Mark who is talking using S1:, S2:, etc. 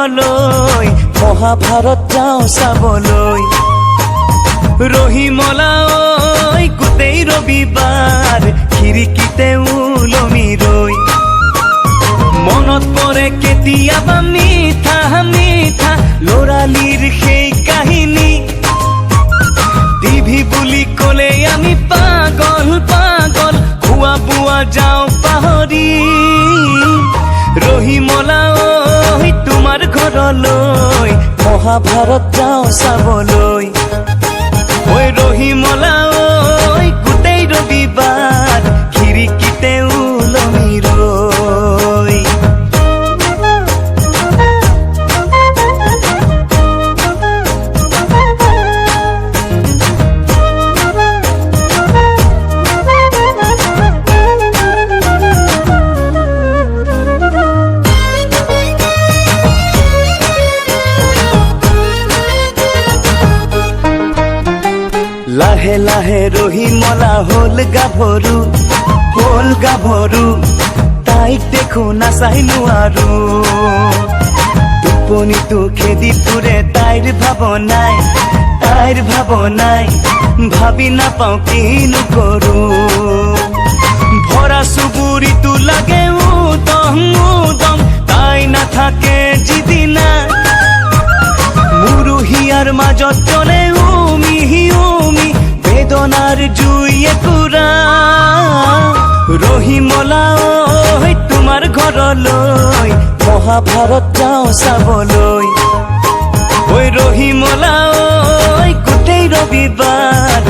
S1: ঘৰলৈ মহাভাৰত যাওঁ চাবলৈ ৰহিমলা ঐ গোটেই ৰবিবাৰ খিৰিকীতে ওলমি ৰৈ মনত পৰে কেতিয়াবা মিঠা মিঠা ল'ৰালিৰ সেই কাহিনী টিভি বুলি ক'লে আমি পাগল পাগল খোৱা বোৱা যাওঁ পাহৰি ৰহিমলা ঐ তোমাৰ ঘৰলৈ মহাভাৰত যাওঁ চাবলৈ ঐ ৰহিমলা ঐ গোটেই ৰবিবাৰ খিৰিকীতে ওলমি ৰৈ লাহে লাহে ৰহিমলা হ'ল গাভৰু তাইক দেখো নাচাইনো আৰু টোপনিটো খেদি ফুৰে তাইৰ ভাৱনাই ভাবি নাপাওঁ কিনো কৰো ভৰা চুবুৰিটো লাগে উদম তাই নাথাকে যিদিনা মুৰুহিয়াৰ মাজত জ্বলে উমি বেদনাৰ জুইয়ে পুৰা ৰহিমলা ঐ তোমাৰ ঘৰলৈ মহাভাৰত যাওঁ চাবলৈ ঐ ৰহিমলা ঐ গোটেই ৰবিবাৰ